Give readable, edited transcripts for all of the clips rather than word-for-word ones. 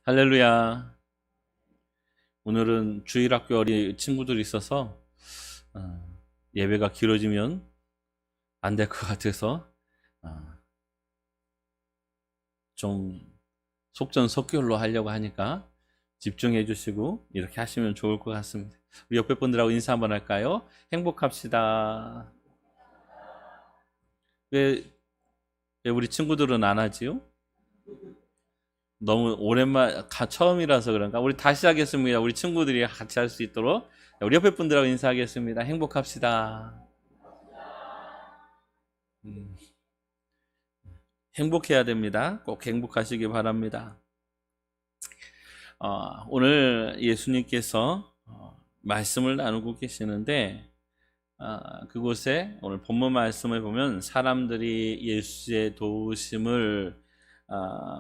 할렐루야. 오늘은 주일학교 어린 친구들이 있어서 예배가 길어지면 안 될 것 같아서 좀 속전속결로 하려고 하니까 집중해 주시고 이렇게 하시면 좋을 것 같습니다. 우리 옆에 분들하고 인사 한번 할까요? 행복합시다. 왜 우리 친구들은 안 하지요? 너무 처음이라서 그런가? 우리 다시 하겠습니다. 우리 친구들이 같이 할 수 있도록. 우리 옆에 분들하고 인사하겠습니다. 행복합시다. 행복해야 됩니다. 꼭 행복하시기 바랍니다. 오늘 예수님께서 말씀을 나누고 계시는데, 그곳에 오늘 본문 말씀을 보면 사람들이 예수의 도우심을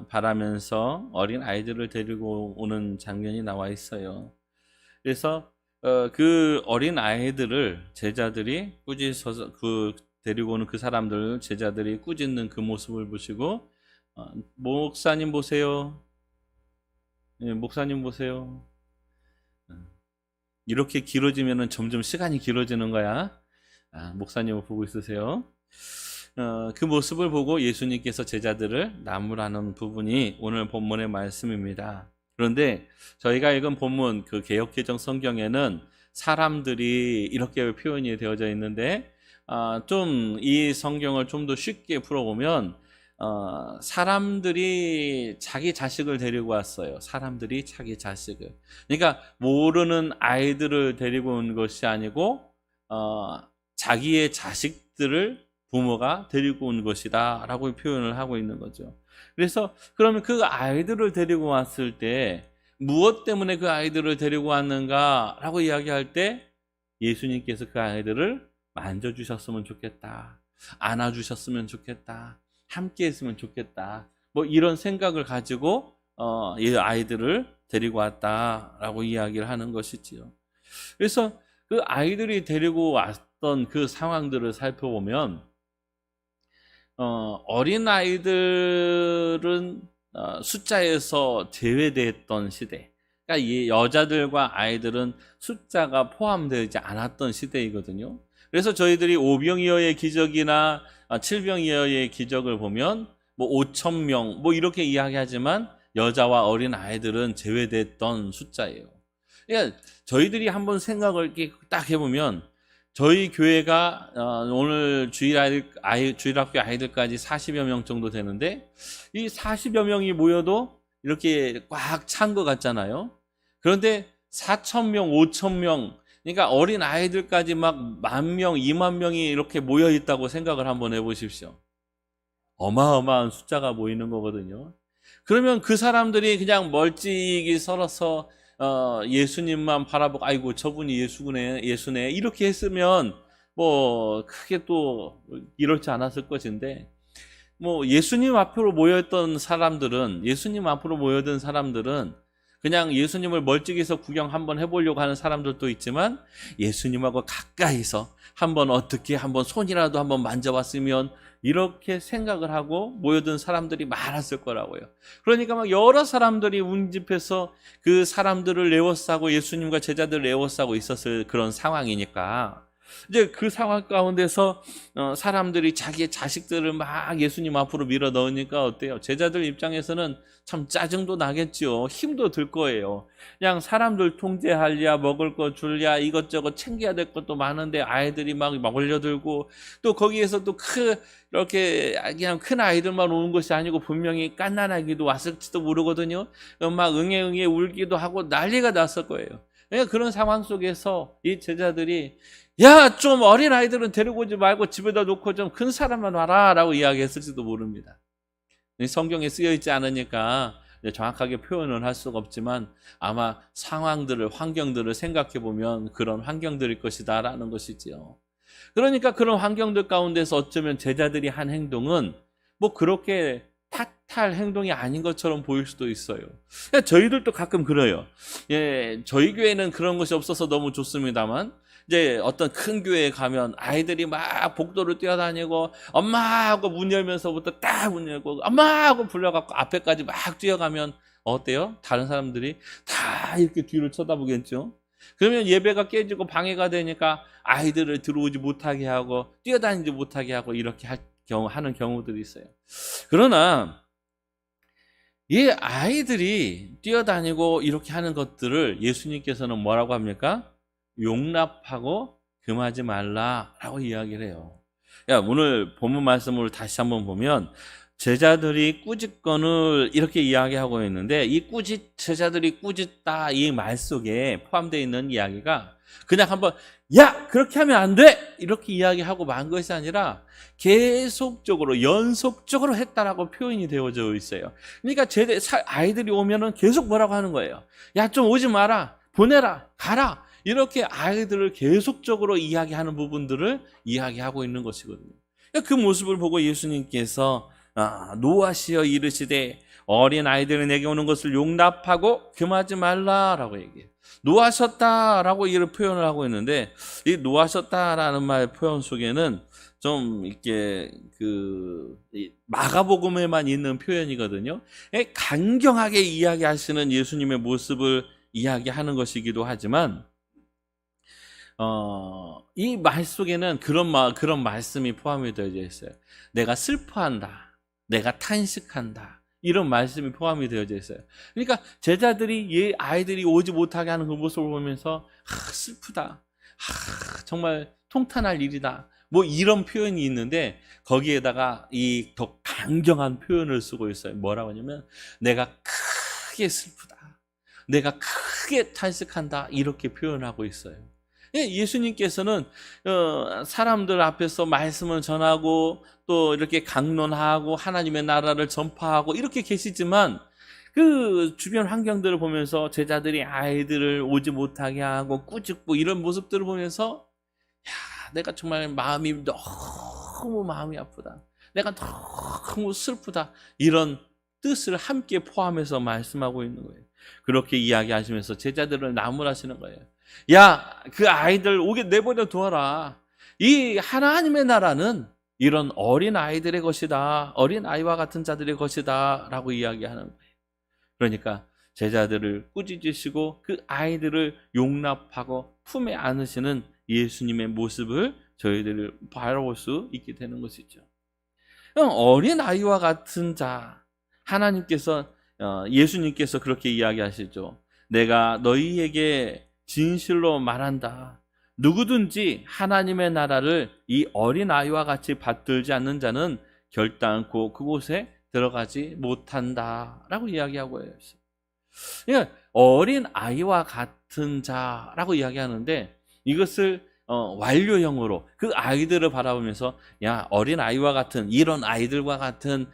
바라면서 어린 아이들을 데리고 오는 장면이 나와 있어요. 그래서 그 어린 아이들을 제자들이 꾸짖어서 데리고 오는 그 사람들 제자들이 꾸짖는 그 모습을 보시고 목사님 보세요. 네, 목사님 보세요. 이렇게 길어지면은 점점 시간이 길어지는 거야. 목사님을 보고 있으세요. 그 모습을 보고 예수님께서 제자들을 나무라는 부분이 오늘 본문의 말씀입니다. 그런데 저희가 읽은 본문 그 개역개정 성경에는 사람들이 이렇게 표현이 되어져 있는데 좀 이 성경을 좀 더 쉽게 풀어보면 사람들이 자기 자식을 데리고 왔어요. 사람들이 자기 자식을. 그러니까 모르는 아이들을 데리고 온 것이 아니고 자기의 자식들을 부모가 데리고 온 것이다 라고 표현을 하고 있는 거죠. 그래서 그러면 그 아이들을 데리고 왔을 때 무엇 때문에 그 아이들을 데리고 왔는가 라고 이야기할 때 예수님께서 그 아이들을 만져주셨으면 좋겠다, 안아주셨으면 좋겠다, 함께 했으면 좋겠다, 뭐 이런 생각을 가지고 이 아이들을 데리고 왔다라고 이야기를 하는 것이지요. 그래서 그 아이들이 데리고 왔던 그 상황들을 살펴보면 어린 아이들은 숫자에서 제외됐던 시대. 그러니까 이 여자들과 아이들은 숫자가 포함되지 않았던 시대이거든요. 그래서 저희들이 오병이어의 기적이나 칠병이어의 기적을 보면 뭐 5천 명 뭐 이렇게 이야기하지만 여자와 어린 아이들은 제외됐던 숫자예요. 그러니까 저희들이 한번 생각을 이렇게 딱 해보면 저희 교회가 오늘 주일학교 아이들까지 40여 명 정도 되는데 이 40여 명이 모여도 이렇게 꽉 찬 것 같잖아요. 그런데 4천 명, 5천 명, 그러니까 어린 아이들까지 막 10,000명, 20,000명이 이렇게 모여 있다고 생각을 한번 해보십시오. 어마어마한 숫자가 모이는 거거든요. 그러면 그 사람들이 그냥 멀찍이 서서 예수님만 바라보고 아이고 저분이 예수네 이렇게 했으면 뭐 크게 또 이렇지 않았을 것인데 뭐 예수님 앞으로 모였던 사람들은 그냥 예수님을 멀찍이서 구경 한번 해보려고 하는 사람들도 있지만 예수님하고 가까이서 한번 손이라도 한번 만져봤으면 이렇게 생각을 하고 모여든 사람들이 많았을 거라고요. 그러니까 막 여러 사람들이 운집해서 그 사람들을 에워싸고 예수님과 제자들을 에워싸고 있었을 그런 상황이니까 이제 그 상황 가운데서 사람들이 자기의 자식들을 막 예수님 앞으로 밀어 넣으니까 어때요? 제자들 입장에서는 참 짜증도 나겠지요. 힘도 들 거예요. 그냥 사람들 통제하랴, 먹을 거 줄랴, 이것저것 챙겨야 될 것도 많은데 아이들이 막 몰려들고 또 거기에서 또 이렇게 그냥 큰 아이들만 오는 것이 아니고 분명히 갓난아기도 왔을지도 모르거든요. 막 응애 울기도 하고 난리가 났을 거예요. 그러니까 그런 상황 속에서 이 제자들이 야, 좀 어린 아이들은 데리고 오지 말고 집에다 놓고 좀 큰 사람만 와라 라고 이야기했을지도 모릅니다. 성경에 쓰여 있지 않으니까 정확하게 표현을 할 수가 없지만 아마 환경들을 생각해 보면 그런 환경들일 것이다 라는 것이지요. 그러니까 그런 환경들 가운데서 어쩌면 제자들이 한 행동은 뭐 그렇게 탓할 행동이 아닌 것처럼 보일 수도 있어요. 저희들도 가끔 그래요. 저희 교회는 그런 것이 없어서 너무 좋습니다만 이제 어떤 큰 교회에 가면 아이들이 막 복도를 뛰어다니고 엄마 하고 문 열면서부터 딱 문 열고 엄마 하고 불러갖고 앞에까지 막 뛰어가면 어때요? 다른 사람들이 다 이렇게 뒤를 쳐다보겠죠. 그러면 예배가 깨지고 방해가 되니까 아이들을 들어오지 못하게 하고 뛰어다니지 못하게 하고 이렇게 하는 경우들이 있어요. 그러나 이 아이들이 뛰어다니고 이렇게 하는 것들을 예수님께서는 뭐라고 합니까? 용납하고 금하지 말라라고 이야기를 해요. 오늘 본문 말씀을 다시 한번 보면 제자들이 꾸짖건을 이렇게 이야기하고 있는데 이 제자들이 꾸짖다 이 말 속에 포함되어 있는 이야기가 그냥 한번 야 그렇게 하면 안 돼 이렇게 이야기하고 만 것이 아니라 계속적으로 연속적으로 했다라고 표현이 되어져 있어요. 그러니까 아이들이 오면은 계속 뭐라고 하는 거예요. 야 좀 오지 마라, 보내라, 가라 이렇게 아이들을 계속적으로 이야기하는 부분들을 이야기하고 있는 것이거든요. 그 모습을 보고 예수님께서 노하시어 이르시되 어린 아이들이 내게 오는 것을 용납하고 금하지 말라라고 얘기해요. 노하셨다라고 이런 표현을 하고 있는데 이 노하셨다라는 말 표현 속에는 좀 이렇게 마가복음에만 있는 표현이거든요. 강경하게 이야기하시는 예수님의 모습을 이야기하는 것이기도 하지만 이 말 속에는 그런 말씀이 포함이 되어 있어요. 내가 슬퍼한다. 내가 탄식한다. 이런 말씀이 포함이 되어져 있어요. 그러니까 제자들이 아이들이 오지 못하게 하는 그 모습을 보면서 슬프다. 정말 통탄할 일이다. 뭐 이런 표현이 있는데 거기에다가 이 더 강경한 표현을 쓰고 있어요. 뭐라고 하냐면 내가 크게 슬프다. 내가 크게 탄식한다. 이렇게 표현하고 있어요. 예수님께서는 사람들 앞에서 말씀을 전하고 또 이렇게 강론하고 하나님의 나라를 전파하고 이렇게 계시지만 그 주변 환경들을 보면서 제자들이 아이들을 오지 못하게 하고 꾸짖고 이런 모습들을 보면서 내가 정말 너무 마음이 아프다. 내가 너무 슬프다. 이런 뜻을 함께 포함해서 말씀하고 있는 거예요. 그렇게 이야기하시면서 제자들을 나무라시는 거예요. 그 아이들 오게 내버려 두어라. 이 하나님의 나라는 이런 어린 아이들의 것이다. 어린 아이와 같은 자들의 것이다. 라고 이야기하는 거예요. 그러니까 제자들을 꾸짖으시고 그 아이들을 용납하고 품에 안으시는 예수님의 모습을 저희들을 바라볼 수 있게 되는 것이죠. 어린 아이와 같은 자, 예수님께서 그렇게 이야기하시죠. 내가 너희에게 진실로 말한다. 누구든지 하나님의 나라를 이 어린 아이와 같이 받들지 않는 자는 결단코 그곳에 들어가지 못한다. 라고 이야기하고 있어요. 어린 아이와 같은 자라고 이야기하는데 이것을 완료형으로 그 아이들을 바라보면서 어린 아이와 같은 이런 아이들과 같은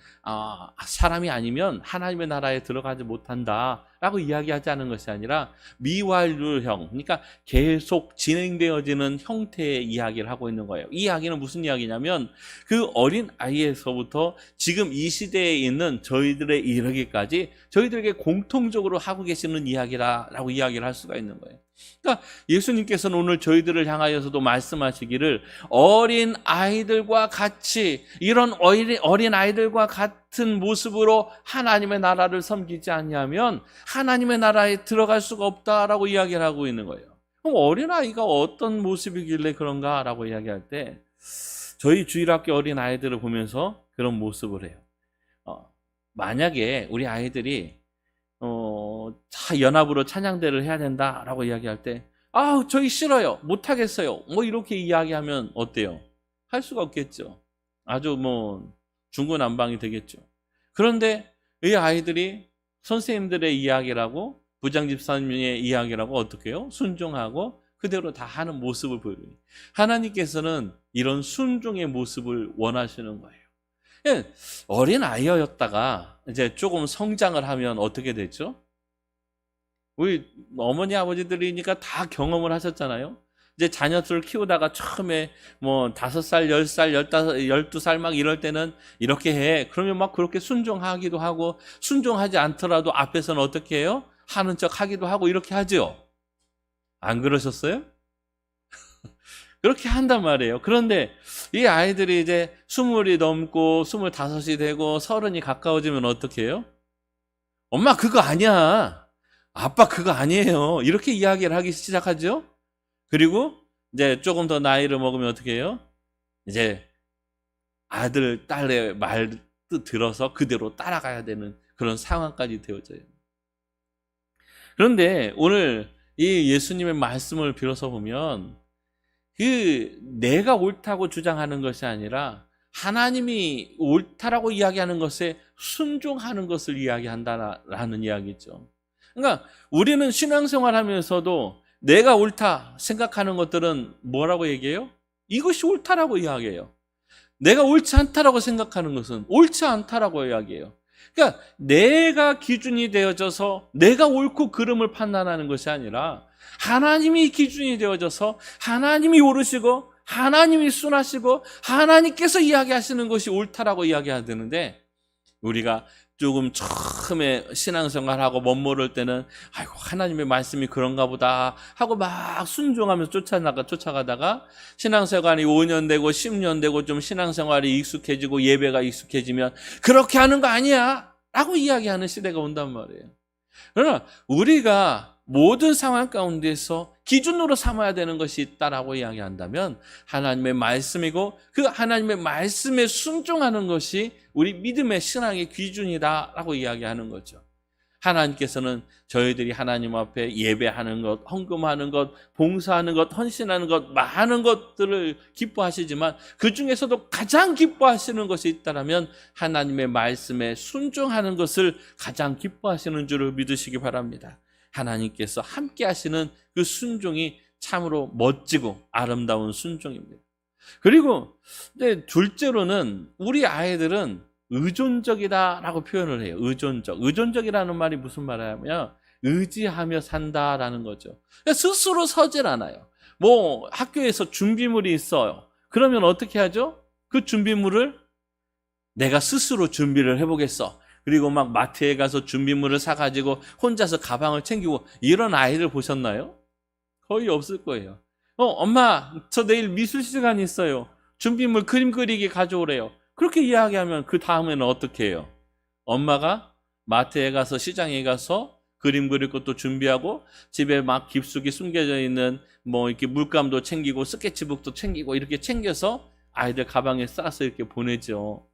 사람이 아니면 하나님의 나라에 들어가지 못한다 라고 이야기하지 않은 것이 아니라 미완료형, 그러니까 계속 진행되어지는 형태의 이야기를 하고 있는 거예요. 이 이야기는 무슨 이야기냐면 그 어린 아이에서부터 지금 이 시대에 있는 저희들에 이르기까지 저희들에게 공통적으로 하고 계시는 이야기라고 이야기를 할 수가 있는 거예요. 그러니까 예수님께서는 오늘 저희들을 향하여서도 말씀하시기를 어린 아이들과 같이 이런 어린 아이들과 같은 모습으로 하나님의 나라를 섬기지 않냐면 하나님의 나라에 들어갈 수가 없다라고 이야기를 하고 있는 거예요. 그럼 어린 아이가 어떤 모습이길래 그런가라고 이야기할 때 저희 주일학교 어린 아이들을 보면서 그런 모습을 해요. 만약에 우리 아이들이 연합으로 찬양대를 해야 된다라고 이야기할 때 저희 싫어요. 못하겠어요. 뭐 이렇게 이야기하면 어때요? 할 수가 없겠죠. 아주 중구난방이 되겠죠. 그런데 이 아이들이 선생님들의 이야기라고 부장집사님의 이야기라고 어떻게 해요? 순종하고 그대로 다 하는 모습을 보여요. 하나님께서는 이런 순종의 모습을 원하시는 거예요. 어린 아이였다가 이제 조금 성장을 하면 어떻게 됐죠? 우리 어머니 아버지들이니까 다 경험을 하셨잖아요. 이제 자녀들을 키우다가 처음에 5살, 10살, 15, 12살 막 이럴 때는 이렇게 해. 그러면 막 그렇게 순종하기도 하고 순종하지 않더라도 앞에서는 어떻게 해요? 하는 척 하기도 하고 이렇게 하죠. 안 그러셨어요? 그렇게 한단 말이에요. 그런데 이 아이들이 이제 20이 넘고 25이 되고 30이 가까워지면 어떻게 해요? 엄마 그거 아니야. 아빠 그거 아니에요. 이렇게 이야기를 하기 시작하죠. 그리고 이제 조금 더 나이를 먹으면 어떻게 해요? 이제 아들, 딸의 말 들어서 그대로 따라가야 되는 그런 상황까지 되어져요. 그런데 오늘 이 예수님의 말씀을 빌어서 보면 그 내가 옳다고 주장하는 것이 아니라 하나님이 옳다라고 이야기하는 것에 순종하는 것을 이야기한다라는 이야기죠. 그러니까 우리는 신앙생활하면서도 내가 옳다 생각하는 것들은 뭐라고 얘기해요? 이것이 옳다라고 이야기해요. 내가 옳지 않다라고 생각하는 것은 옳지 않다라고 이야기해요. 그러니까 내가 기준이 되어져서 내가 옳고 그름을 판단하는 것이 아니라 하나님이 기준이 되어져서 하나님이 옳으시고 하나님이 순하시고 하나님께서 이야기하시는 것이 옳다라고 이야기해야 되는데, 우리가 조금 처음에 신앙생활하고 멋모를 때는 아이고 하나님의 말씀이 그런가 보다 하고 막 순종하면서 쫓아가다가 신앙생활이 5년 되고 10년 되고 좀 신앙생활이 익숙해지고 예배가 익숙해지면 그렇게 하는 거 아니야 라고 이야기하는 시대가 온단 말이에요. 그러나 우리가 모든 상황 가운데서 기준으로 삼아야 되는 것이 있다라고 이야기한다면 하나님의 말씀이고 그 하나님의 말씀에 순종하는 것이 우리 믿음의 신앙의 기준이다라고 이야기하는 거죠. 하나님께서는 저희들이 하나님 앞에 예배하는 것, 헌금하는 것, 봉사하는 것, 헌신하는 것, 많은 것들을 기뻐하시지만 그 중에서도 가장 기뻐하시는 것이 있다면 하나님의 말씀에 순종하는 것을 가장 기뻐하시는 줄을 믿으시기 바랍니다. 하나님께서 함께 하시는 그 순종이 참으로 멋지고 아름다운 순종입니다. 그리고 둘째로는 우리 아이들은 의존적이다라고 표현을 해요. 의존적이라는 말이 무슨 말이냐면 의지하며 산다라는 거죠. 스스로 서질 않아요. 뭐 학교에서 준비물이 있어요. 그러면 어떻게 하죠? 그 준비물을 내가 스스로 준비를 해보겠어. 그리고 막 마트에 가서 준비물을 사가지고 혼자서 가방을 챙기고 이런 아이들 보셨나요? 거의 없을 거예요. 엄마 저 내일 미술 시간 있어요. 준비물 그림 그리기 가져오래요. 그렇게 이야기하면 그 다음에는 어떻게 해요? 엄마가 마트에 가서 시장에 가서 그림 그릴 것도 준비하고 집에 막 깊숙이 숨겨져 있는 뭐 이렇게 물감도 챙기고 스케치북도 챙기고 이렇게 챙겨서 아이들 가방에 싸서 이렇게 보내죠.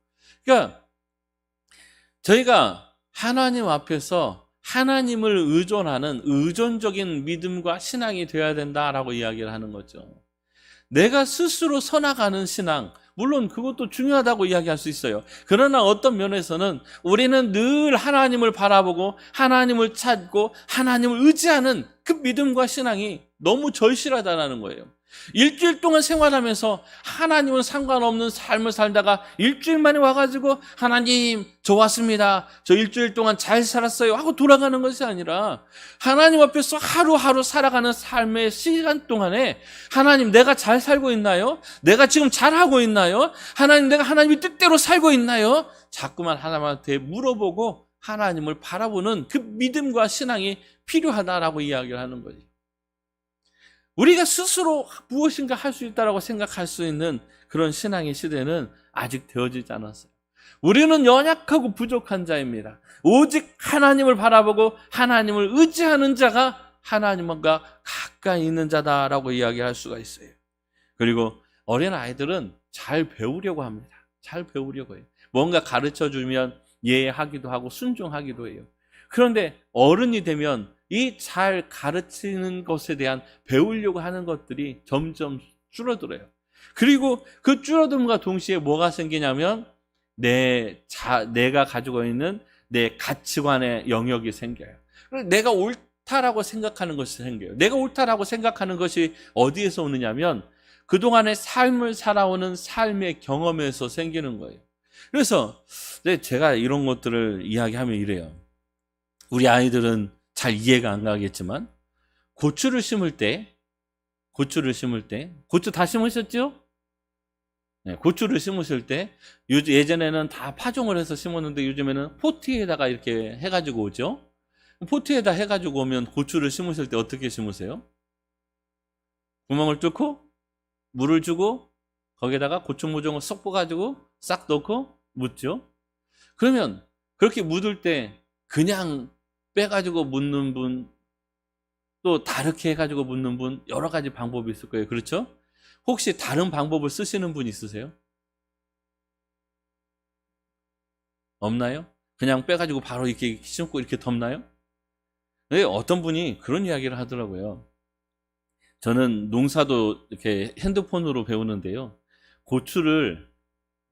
그러니까 저희가 하나님 앞에서 하나님을 의존하는 의존적인 믿음과 신앙이 되어야 된다라고 이야기를 하는 거죠. 내가 스스로 서나가는 신앙, 물론 그것도 중요하다고 이야기할 수 있어요. 그러나 어떤 면에서는 우리는 늘 하나님을 바라보고 하나님을 찾고 하나님을 의지하는 그 믿음과 신앙이 너무 절실하다는 거예요. 일주일 동안 생활하면서 하나님은 상관없는 삶을 살다가 일주일 만에 와가지고 하나님 저 왔습니다, 저 일주일 동안 잘 살았어요 하고 돌아가는 것이 아니라 하나님 앞에서 하루하루 살아가는 삶의 시간 동안에 하나님 내가 잘 살고 있나요? 내가 지금 잘하고 있나요? 하나님 내가 하나님의 뜻대로 살고 있나요? 자꾸만 하나님한테 물어보고 하나님을 바라보는 그 믿음과 신앙이 필요하다라고 이야기를 하는 거죠. 우리가 스스로 무엇인가 할 수 있다고 생각할 수 있는 그런 신앙의 시대는 아직 되어지지 않았어요. 우리는 연약하고 부족한 자입니다. 오직 하나님을 바라보고 하나님을 의지하는 자가 하나님과 가까이 있는 자다라고 이야기할 수가 있어요. 그리고 어린 아이들은 잘 배우려고 합니다. 잘 배우려고 해요. 뭔가 가르쳐주면 이해하기도 하고 순종하기도 해요. 그런데 어른이 되면 이 잘 가르치는 것에 대한 배우려고 하는 것들이 점점 줄어들어요. 그리고 그 줄어듦과 동시에 뭐가 생기냐면 내가 가지고 있는 내 가치관의 영역이 생겨요. 내가 옳다라고 생각하는 것이 생겨요. 내가 옳다라고 생각하는 것이 어디에서 오느냐면 그동안의 삶을 살아오는 삶의 경험에서 생기는 거예요. 그래서 제가 이런 것들을 이야기하면 이래요. 우리 아이들은 잘 이해가 안 가겠지만 고추 다 심으셨죠? 네, 고추를 심으실 때 예전에는 다 파종을 해서 심었는데 요즘에는 포트에다가 이렇게 해가지고 오죠. 포트에다 해가지고 오면 고추를 심으실 때 어떻게 심으세요? 구멍을 뚫고 물을 주고 거기에다가 고추 모종을 쏙 뽑아가지고 싹 넣고 묻죠. 그러면 그렇게 묻을 때 그냥 빼가지고 묻는 분, 또 다르게 해가지고 묻는 분, 여러 가지 방법이 있을 거예요. 그렇죠? 혹시 다른 방법을 쓰시는 분 있으세요? 없나요? 그냥 빼가지고 바로 이렇게 심고 이렇게 덮나요? 네, 어떤 분이 그런 이야기를 하더라고요. 저는 농사도 이렇게 핸드폰으로 배우는데요. 고추를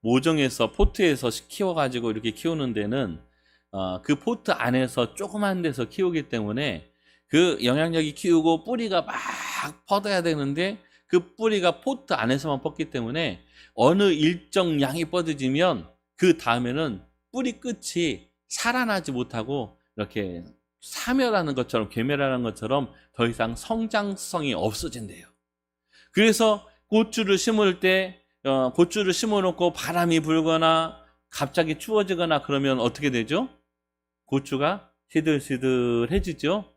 모종에서 포트에서 키워가지고 이렇게 키우는 데는 그 포트 안에서 조그만 데서 키우기 때문에 그 영향력이 키우고 뿌리가 막 뻗어야 되는데 그 뿌리가 포트 안에서만 뻗기 때문에 어느 일정 양이 뻗어지면 그 다음에는 뿌리 끝이 살아나지 못하고 이렇게 사멸하는 것처럼 괴멸하는 것처럼 더 이상 성장성이 없어진대요. 그래서 고추를 심을 때 고추를 심어놓고 바람이 불거나 갑자기 추워지거나 그러면 어떻게 되죠? 고추가 시들시들해지죠.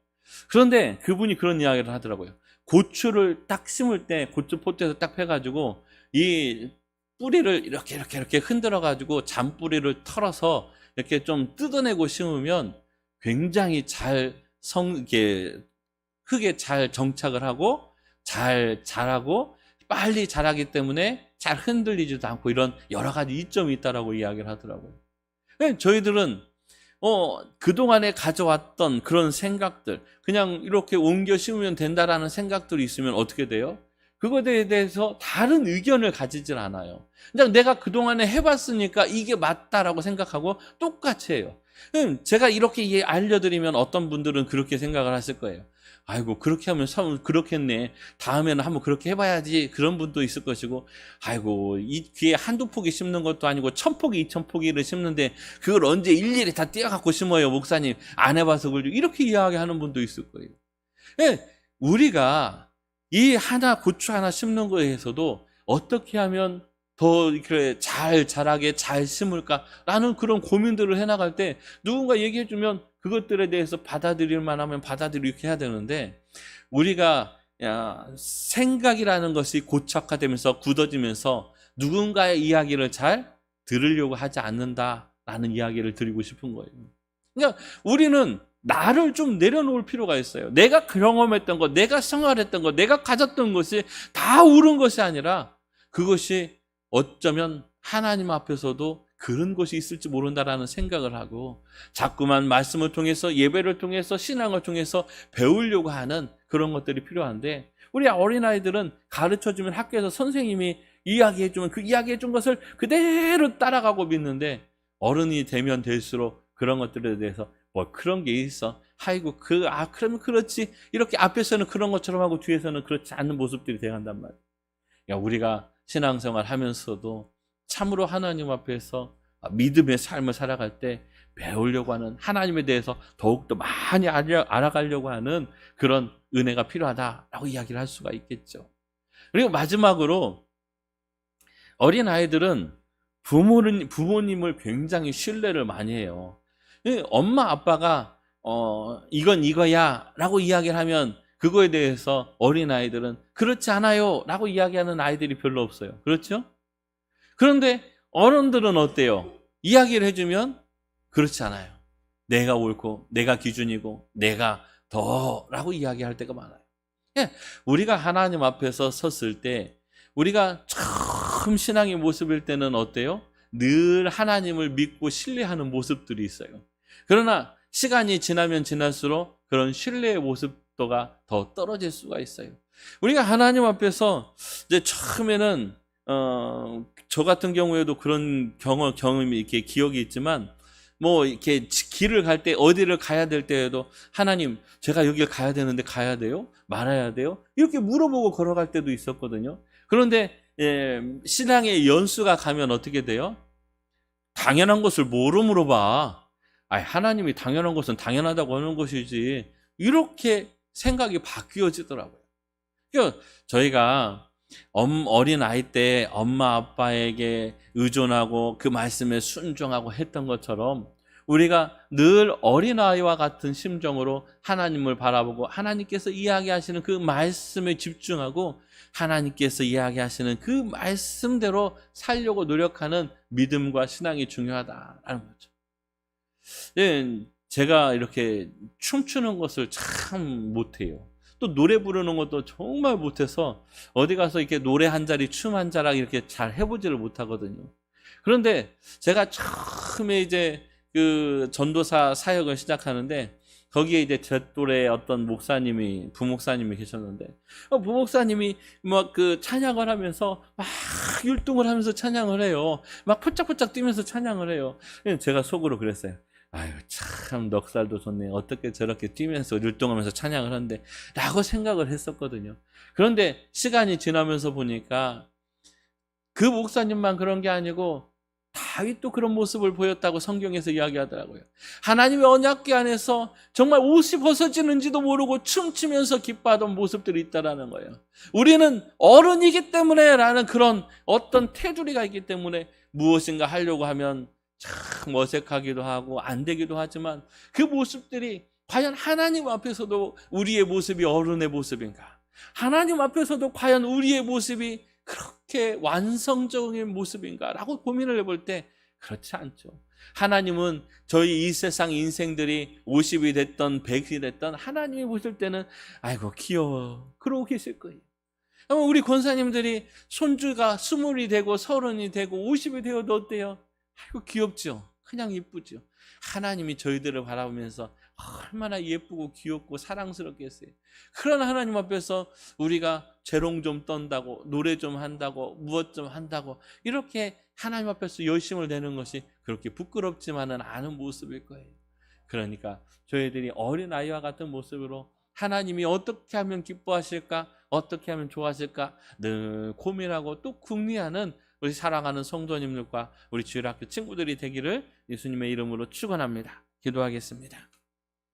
그런데 그분이 그런 이야기를 하더라고요. 고추를 딱 심을 때 고추 포트에서 딱 패가지고 이 뿌리를 이렇게 흔들어 가지고 잔뿌리를 털어서 이렇게 좀 뜯어내고 심으면 굉장히 이렇게 흙에 잘 정착을 하고 잘 자라고 빨리 자라기 때문에 잘 흔들리지도 않고 이런 여러 가지 이점이 있다라고 이야기를 하더라고요. 저희들은 그동안에 가져왔던 그런 생각들, 그냥 이렇게 옮겨 심으면 된다라는 생각들이 있으면 어떻게 돼요? 그것에 대해서 다른 의견을 가지질 않아요. 그냥 내가 그동안에 해봤으니까 이게 맞다라고 생각하고 똑같이 해요. 제가 이렇게 알려드리면 어떤 분들은 그렇게 생각을 하실 거예요. 아이고, 그렇게 하면 그렇겠네. 다음에는 한번 그렇게 해봐야지. 그런 분도 있을 것이고, 아이고, 이 귀에 한두 포기 심는 것도 아니고 1000포기, 2000포기를 심는데 그걸 언제 일일이 다 떼어갖고 심어요, 목사님. 안 해봐서 그러죠. 이렇게 이야기하는 분도 있을 거예요. 우리가 이 고추 하나 심는 거에서도 어떻게 하면 더 이렇게 잘 자라게 잘 심을까라는 그런 고민들을 해나갈 때 누군가 얘기해주면 그것들에 대해서 받아들일 만하면 받아들이게 해야 되는데, 우리가 생각이라는 것이 고착화되면서 굳어지면서 누군가의 이야기를 잘 들으려고 하지 않는다라는 이야기를 드리고 싶은 거예요. 그러니까 우리는 나를 좀 내려놓을 필요가 있어요. 내가 경험했던 것, 내가 생활했던 것, 내가 가졌던 것이 다 옳은 것이 아니라 그것이 어쩌면 하나님 앞에서도 그런 것이 있을지 모른다라는 생각을 하고 자꾸만 말씀을 통해서 예배를 통해서 신앙을 통해서 배우려고 하는 그런 것들이 필요한데, 우리 어린아이들은 가르쳐주면 학교에서 선생님이 이야기해주면 그 이야기해준 것을 그대로 따라가고 믿는데, 어른이 되면 될수록 그런 것들에 대해서 뭐 그런 게 있어, 아이고 그러면 그렇지, 이렇게 앞에서는 그런 것처럼 하고 뒤에서는 그렇지 않는 모습들이 돼간단 말이야. 우리가 신앙생활 하면서도 참으로 하나님 앞에서 믿음의 삶을 살아갈 때 배우려고 하는, 하나님에 대해서 더욱더 많이 알아가려고 하는 그런 은혜가 필요하다라고 이야기를 할 수가 있겠죠. 그리고 마지막으로 어린아이들은 부모님을 굉장히 신뢰를 많이 해요. 엄마 아빠가 이건 이거야 라고 이야기를 하면 그거에 대해서 어린아이들은 그렇지 않아요 라고 이야기하는 아이들이 별로 없어요. 그렇죠? 그런데 어른들은 어때요? 이야기를 해주면 그렇지 않아요. 내가 옳고 내가 기준이고 내가 더 라고 이야기할 때가 많아요. 우리가 하나님 앞에서 섰을 때, 우리가 처음 신앙의 모습일 때는 어때요? 늘 하나님을 믿고 신뢰하는 모습들이 있어요. 그러나 시간이 지나면 지날수록 그런 신뢰의 모습도가 더 떨어질 수가 있어요. 우리가 하나님 앞에서 이제 처음에는 저 같은 경우에도 그런 경험이 이렇게 기억이 있지만, 뭐 이렇게 길을 갈 때, 어디를 가야 될 때에도 하나님, 제가 여길 가야 되는데 가야 돼요? 말아야 돼요? 이렇게 물어보고 걸어갈 때도 있었거든요. 그런데 신앙의 연수가 가면 어떻게 돼요? 당연한 것을 뭐로 물어봐? 하나님이 당연한 것은 당연하다고 하는 것이지, 이렇게 생각이 바뀌어지더라고요. 그러니까 저희가 어린 아이 때 엄마 아빠에게 의존하고 그 말씀에 순종하고 했던 것처럼, 우리가 늘 어린아이와 같은 심정으로 하나님을 바라보고 하나님께서 이야기하시는 그 말씀에 집중하고 하나님께서 이야기하시는 그 말씀대로 살려고 노력하는 믿음과 신앙이 중요하다라는 거죠. 제가 이렇게 춤추는 것을 참 못해요. 또 노래 부르는 것도 정말 못해서 어디 가서 이렇게 노래 한 자리, 춤 한 자락 이렇게 잘 해보지를 못하거든요. 그런데 제가 처음에 이제 그 전도사 사역을 시작하는데 거기에 이제 제 또래 어떤 목사님이, 부목사님이 계셨는데, 부목사님이 막 그 찬양을 하면서 막 율동을 하면서 찬양을 해요. 막 폴짝폴짝 뛰면서 찬양을 해요. 제가 속으로 그랬어요. 아유, 참 넉살도 좋네. 어떻게 저렇게 뛰면서 율동하면서 찬양을 하는데 라고 생각을 했었거든요. 그런데 시간이 지나면서 보니까 그 목사님만 그런 게 아니고 다윗도 그런 모습을 보였다고 성경에서 이야기하더라고요. 하나님의 언약궤 안에서 정말 옷이 벗어지는지도 모르고 춤추면서 기뻐하던 모습들이 있다라는 거예요. 우리는 어른이기 때문에 라는 그런 어떤 테두리가 있기 때문에 무엇인가 하려고 하면 참 어색하기도 하고 안 되기도 하지만 그 모습들이 과연 하나님 앞에서도 우리의 모습이 어른의 모습인가? 하나님 앞에서도 과연 우리의 모습이 그렇게 완성적인 모습인가? 라고 고민을 해볼 때 그렇지 않죠. 하나님은 저희 이 세상 인생들이 50이 됐던 100이 됐던 하나님이 보실 때는 아이고 귀여워 그러고 계실 거예요. 우리 권사님들이 손주가 20이 되고 30이 되고 50이 되어도 어때요? 아이고 귀엽죠. 그냥 이쁘죠. 하나님이 저희들을 바라보면서 얼마나 예쁘고 귀엽고 사랑스럽게 했어요. 그런 하나님 앞에서 우리가 재롱 좀 떤다고 노래 좀 한다고 무엇 좀 한다고 이렇게 하나님 앞에서 열심을 내는 것이 그렇게 부끄럽지만은 않은 모습일 거예요. 그러니까 저희들이 어린아이와 같은 모습으로 하나님이 어떻게 하면 기뻐하실까? 어떻게 하면 좋아하실까? 늘 고민하고 또 궁리하는 우리 사랑하는 성도님들과 우리 주일학교 친구들이 되기를 예수님의 이름으로 축원합니다. 기도하겠습니다.